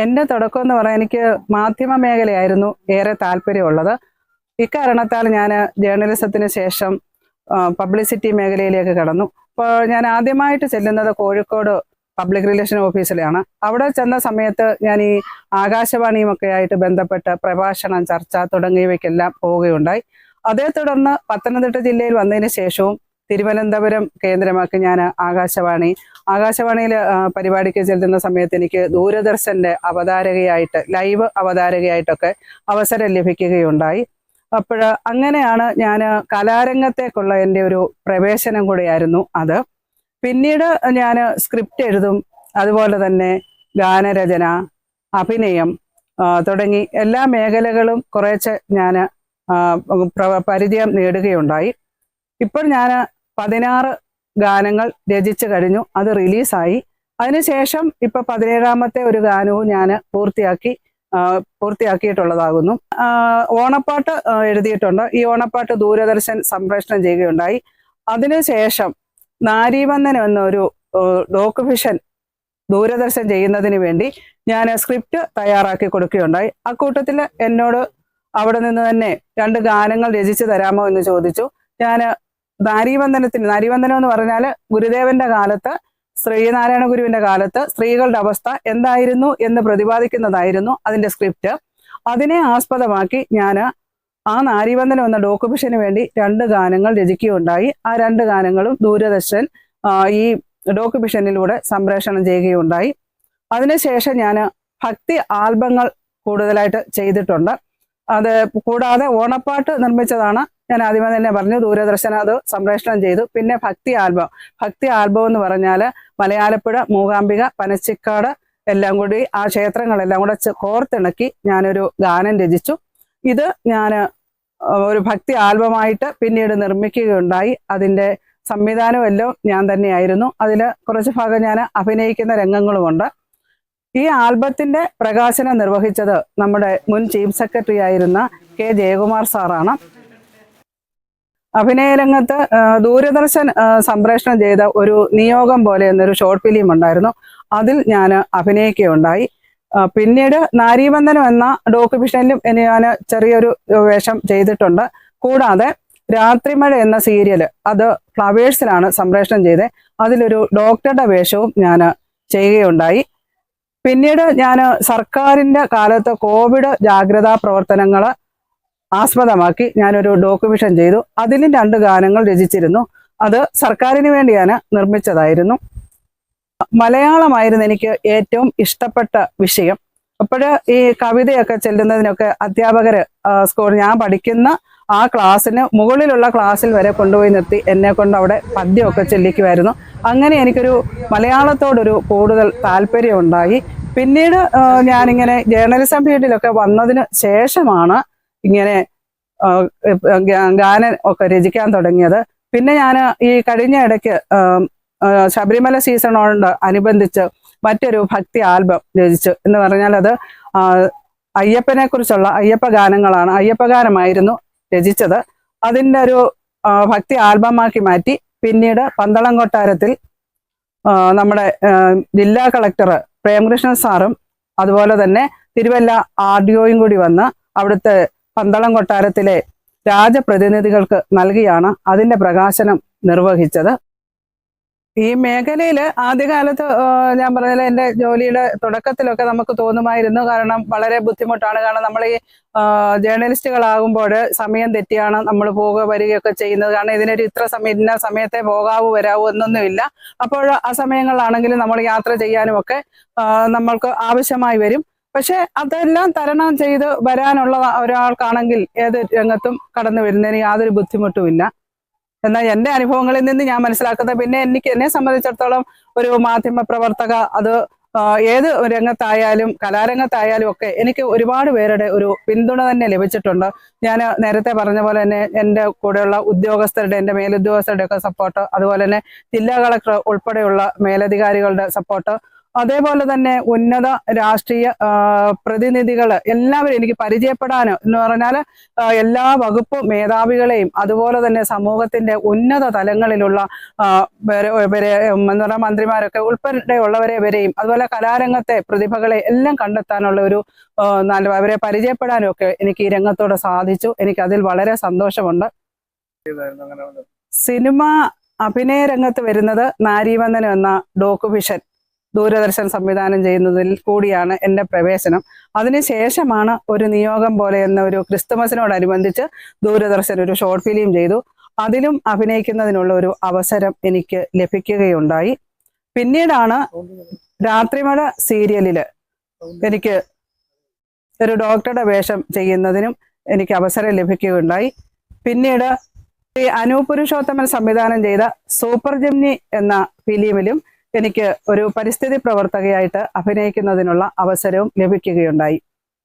എൻ്റെ തുടക്കം എന്ന് പറയാൻ എനിക്ക് മാധ്യമ മേഖലയായിരുന്നു ഏറെ താല്പര്യമുള്ളത്. ഇക്കാരണത്താൽ ഞാൻ ജേർണലിസത്തിന് ശേഷം പബ്ലിസിറ്റി മേഖലയിലേക്ക് കടന്നു. അപ്പോൾ ഞാൻ ആദ്യമായിട്ട് ചെല്ലുന്നത് കോഴിക്കോട് പബ്ലിക് റിലേഷൻ ഓഫീസിലാണ്. അവിടെ ചെന്ന സമയത്ത് ഞാൻ ഈ ആകാശവാണിയുമൊക്കെ ആയിട്ട് ബന്ധപ്പെട്ട് പ്രഭാഷണം, ചർച്ച തുടങ്ങിയവയ്ക്കെല്ലാം പോവുകയുണ്ടായി. അതേ തുടർന്ന് പത്തനംതിട്ട ജില്ലയിൽ വന്നതിന് ശേഷവും തിരുവനന്തപുരം കേന്ദ്രമാക്കി ഞാൻ ആകാശവാണിയിൽ പരിപാടിക്ക് ചെല്ലുന്ന സമയത്ത് എനിക്ക് ദൂരദർശന്റെ അവതാരകയായിട്ട്, ലൈവ് അവതാരകയായിട്ടൊക്കെ അവസരം ലഭിക്കുകയുണ്ടായി. അപ്പോൾ അങ്ങനെയാണ് ഞാൻ കലാരംഗത്തേക്കുള്ള എൻ്റെ ഒരു പ്രവേശനം കൂടിയായിരുന്നു അത്. പിന്നീട് ഞാൻ സ്ക്രിപ്റ്റ് എഴുതും, അതുപോലെ തന്നെ ഗാനരചന, അഭിനയം തുടങ്ങി എല്ലാ മേഖലകളും കുറേശ്ശെ ഞാൻ പരിചയം നേടുകയുണ്ടായി. ഇപ്പോൾ ഞാൻ 16 ഗാനങ്ങൾ രചിച്ചു കഴിഞ്ഞു. അത് റിലീസായി. അതിനുശേഷം ഇപ്പൊ 17ാമത്തെ ഒരു ഗാനവും ഞാൻ പൂർത്തിയാക്കിയിട്ടുള്ളതാകുന്നു. ഓണപ്പാട്ട് എഴുതിയിട്ടുണ്ട്. ഈ ഓണപ്പാട്ട് ദൂരദർശൻ സംപ്രേഷണം ചെയ്യുകയുണ്ടായി. അതിനുശേഷം നാരീവന്ദനം എന്നൊരു ഡോക്യുമെന്ററി ദൂരദർശൻ ചെയ്യുന്നതിന് വേണ്ടി ഞാൻ സ്ക്രിപ്റ്റ് തയ്യാറാക്കി കൊടുക്കുകയുണ്ടായി. അക്കൂട്ടത്തിൽ എന്നോട് അവിടെ നിന്ന് തന്നെ 2 ഗാനങ്ങൾ രചിച്ചു തരാമോ എന്ന് ചോദിച്ചു. ഞാൻ നാരീവന്ദനം എന്ന് പറഞ്ഞാൽ ഗുരുദേവന്റെ കാലത്ത്, ശ്രീനാരായണ ഗുരുവിന്റെ കാലത്ത് സ്ത്രീകളുടെ അവസ്ഥ എന്തായിരുന്നു എന്ന് പ്രതിപാദിക്കുന്നതായിരുന്നു അതിന്റെ സ്ക്രിപ്റ്റ്. അതിനെ ആസ്പദമാക്കി ഞാൻ ആ നാരീവന്ദനം എന്ന ഡോക്യുമെന്ററിന് വേണ്ടി 2 ഗാനങ്ങൾ രചിക്കുകയുണ്ടായി. ആ 2 ഗാനങ്ങളും ദൂരദർശൻ ഈ ഡോക്യുമെന്ററിയിലൂടെ സംപ്രേഷണം ചെയ്യുകയുണ്ടായി. അതിനുശേഷം ഞാൻ ഭക്തി ആൽബങ്ങൾ കൂടുതലായിട്ട് ചെയ്തിട്ടുണ്ട്. അത് കൂടാതെ ഓണപ്പാട്ട് നിർമ്മിച്ചതാണ് ഞാൻ ആദ്യമേ തന്നെ പറഞ്ഞു. ദൂരദർശൻ അത് സംപ്രേഷണം ചെയ്തു. പിന്നെ ഭക്തി ആൽബം എന്ന് പറഞ്ഞാൽ മലയാലപ്പുഴ, മൂകാംബിക, പനച്ചിക്കാട് എല്ലാം കൂടി, ആ ക്ഷേത്രങ്ങളെല്ലാം കൂടെ കോർത്തിണക്കി ഞാനൊരു ഗാനം രചിച്ചു. ഇത് ഞാൻ ഒരു ഭക്തി ആൽബമായിട്ട് പിന്നീട് നിർമ്മിക്കുകയുണ്ടായി. അതിൻ്റെ സംവിധാനവും എല്ലാം ഞാൻ തന്നെയായിരുന്നു. അതിൽ കുറച്ച് ഭാഗം ഞാൻ അഭിനയിക്കുന്ന രംഗങ്ങളുമുണ്ട്. ഈ ആൽബത്തിന്റെ പ്രകാശനം നിർവഹിച്ചത് നമ്മുടെ മുൻ ചീഫ് സെക്രട്ടറി ആയിരുന്ന കെ ജയകുമാർ സാറാണ്. അഭിനയ രംഗത്ത് ദൂരദർശൻ സംപ്രേഷണം ചെയ്ത ഒരു നിയോഗം പോലെ എന്നൊരു ഷോർട്ട് ഫിലിം ഉണ്ടായിരുന്നു. അതിൽ ഞാൻ അഭിനയിക്കുകയുണ്ടായി. പിന്നീട് നാരീവന്ദനം എന്ന ഡോക്യുമെന്ററിയിലും ഞാൻ ചെറിയൊരു വേഷം ചെയ്തിട്ടുണ്ട്. കൂടാതെ രാത്രിമഴ എന്ന സീരിയൽ, അത് ഫ്ലവേഴ്സിലാണ് സംപ്രേഷണം ചെയ്തത്. അതിലൊരു ഡോക്ടറുടെ വേഷവും ഞാൻ ചെയ്യുകയുണ്ടായി. പിന്നീട് ഞാൻ സർക്കാരിൻ്റെ കാലത്ത് കോവിഡ് ജാഗ്രതാ പ്രവർത്തനങ്ങൾ ആസ്പദമാക്കി ഞാനൊരു ഡോക്യുമെന്ററി ചെയ്തു. അതിലും 2 ഗാനങ്ങൾ രചിച്ചിരുന്നു. അത് സർക്കാരിന് വേണ്ടി ഞാൻ നിർമ്മിച്ചതായിരുന്നു. മലയാളമായിരുന്നു എനിക്ക് ഏറ്റവും ഇഷ്ടപ്പെട്ട വിഷയം. അപ്പോൾ ഈ കവിതയൊക്കെ ചെല്ലുന്നതിനൊക്കെ അധ്യാപകര് ഞാൻ പഠിക്കുന്ന ആ ക്ലാസ്സിന് മുകളിലുള്ള ക്ലാസ്സിൽ വരെ കൊണ്ടുപോയി നിർത്തി എന്നെ കൊണ്ട് അവിടെ പദ്യമൊക്കെ ചൊല്ലിക്കുമായിരുന്നു. അങ്ങനെ എനിക്കൊരു മലയാളത്തോടൊരു കൂടുതൽ താല്പര്യമുണ്ടായി. പിന്നീട് ഞാനിങ്ങനെ ജേർണലിസം ഫീൽഡിലൊക്കെ വന്നതിന് ശേഷമാണ് ഇങ്ങനെ ഗാനം ഒക്കെ രചിക്കാൻ തുടങ്ങിയത്. പിന്നെ ഞാൻ ഈ കഴിഞ്ഞ ഇടയ്ക്ക് ശബരിമല സീസണോട് അനുബന്ധിച്ച് മറ്റൊരു ഭക്തി ആൽബം രചിച്ചു. എന്ന് പറഞ്ഞാൽ അത് അയ്യപ്പനെ കുറിച്ചുള്ള അയ്യപ്പ ഗാനങ്ങളാണ്. അയ്യപ്പ ഗാനമായിരുന്നു രചിച്ചത്. അതിൻ്റെ ഒരു ഭക്തി ആൽബമാക്കി മാറ്റി. പിന്നീട് പന്തളം കൊട്ടാരത്തിൽ നമ്മുടെ ജില്ലാ കളക്ടർ പ്രേംകൃഷ്ണൻ സാറും അതുപോലെ തന്നെ തിരുവല്ല RDOയും കൂടി വന്ന് അവിടുത്തെ പന്തളം കൊട്ടാരത്തിലെ രാജപ്രതിനിധികൾക്ക് നൽകിയാണ് അതിൻ്റെ പ്രകാശനം നിർവഹിച്ചത്. ഈ മേഖലയിൽ ആദ്യകാലത്ത് ഞാൻ പറഞ്ഞാൽ എൻ്റെ ജോലിയുടെ തുടക്കത്തിലൊക്കെ നമുക്ക് തോന്നുമായിരുന്നു. കാരണം വളരെ ബുദ്ധിമുട്ടാണ്. കാരണം നമ്മൾ ഈ ജേർണലിസ്റ്റുകളാകുമ്പോൾ സമയം തെറ്റിയാണ് നമ്മൾ പോവുക വരികയൊക്കെ ചെയ്യുന്നത്. കാരണം ഇതിനൊരു ഇന്ന സമയത്തെ പോകാവൂ വരാവൂ എന്നൊന്നുമില്ല. അപ്പോൾ ആ സമയങ്ങളിലാണെങ്കിലും നമ്മൾ യാത്ര ചെയ്യാനും ഒക്കെ നമ്മൾക്ക് ആവശ്യമായി വരും. പക്ഷെ അതെല്ലാം തരണം ചെയ്ത് വരാനുള്ള ഒരാൾക്കാണെങ്കിൽ ഏത് രംഗത്തും കടന്നു വരുന്നതിന് യാതൊരു ബുദ്ധിമുട്ടുമില്ല. എന്നാൽ എൻ്റെ അനുഭവങ്ങളിൽ നിന്ന് ഞാൻ മനസ്സിലാക്കുന്നത്, പിന്നെ എന്നെ സംബന്ധിച്ചിടത്തോളം ഒരു മാധ്യമ പ്രവർത്തക, അത് ഏത് രംഗത്തായാലും കലാരംഗത്തായാലും ഒക്കെ എനിക്ക് ഒരുപാട് പേരുടെ ഒരു പിന്തുണ തന്നെ ലഭിച്ചിട്ടുണ്ട്. ഞാൻ നേരത്തെ പറഞ്ഞ പോലെ തന്നെ എൻ്റെ കൂടെയുള്ള ഉദ്യോഗസ്ഥരുടെ, എൻ്റെ മേലുദ്യോഗസ്ഥരുടെ ഒക്കെ സപ്പോർട്ട്, അതുപോലെ തന്നെ ജില്ലാ കളക്ടർ ഉൾപ്പെടെയുള്ള മേലധികാരികളുടെ സപ്പോർട്ട്, അതേപോലെ തന്നെ ഉന്നത രാഷ്ട്രീയ പ്രതിനിധികൾ എല്ലാവരും എനിക്ക് പരിചയപ്പെടാനോ എന്ന് പറഞ്ഞാൽ എല്ലാ വകുപ്പ് മേധാവികളെയും അതുപോലെ തന്നെ സമൂഹത്തിന്റെ ഉന്നത തലങ്ങളിലുള്ള എന്താ പറയുക മന്ത്രിമാരൊക്കെ ഉൾപ്പെടെയുള്ളവരെ വരെയും അതുപോലെ കലാരംഗത്തെ പ്രതിഭകളെ എല്ലാം കണ്ടെത്താനുള്ള ഒരു നല്ല അവരെ പരിചയപ്പെടാനും ഒക്കെ എനിക്ക് ഈ രംഗത്തോടെ സാധിച്ചു. എനിക്ക് അതിൽ വളരെ സന്തോഷമുണ്ട്. സിനിമ അഭിനയ രംഗത്ത് വരുന്നത് നാരീവന്ദനം എന്ന ഡോക്യുഫിഷൻ ദൂരദർശൻ സംവിധാനം ചെയ്യുന്നതിൽ കൂടിയാണ് എൻ്റെ പ്രവേശനം. അതിനുശേഷമാണ് ഒരു നിയോഗം പോലെ എന്ന ഒരു ക്രിസ്തുമസിനോടനുബന്ധിച്ച് ദൂരദർശൻ ഒരു ഷോർട്ട് ഫിലിം ചെയ്തു. അതിലും അഭിനയിക്കുന്നതിനുള്ള ഒരു അവസരം എനിക്ക് ലഭിക്കുകയുണ്ടായി. പിന്നീടാണ് രാത്രിമഴ സീരിയലില് എനിക്ക് ഒരു ഡോക്ടറുടെ വേഷം ചെയ്യുന്നതിനും എനിക്ക് അവസരം ലഭിക്കുകയുണ്ടായി. പിന്നീട് ഈ അനൂപ് പുരുഷോത്തമൻ സംവിധാനം ചെയ്ത സൂപ്പർ ജെമിനി എന്ന ഫിലിമിലും എനിക്ക് ഒരു പരിസ്ഥിതി പ്രവർത്തകയായിട്ട് അഭിനയിക്കുന്നതിനുള്ള അവസരവും ലഭിക്കുകയുണ്ടായി.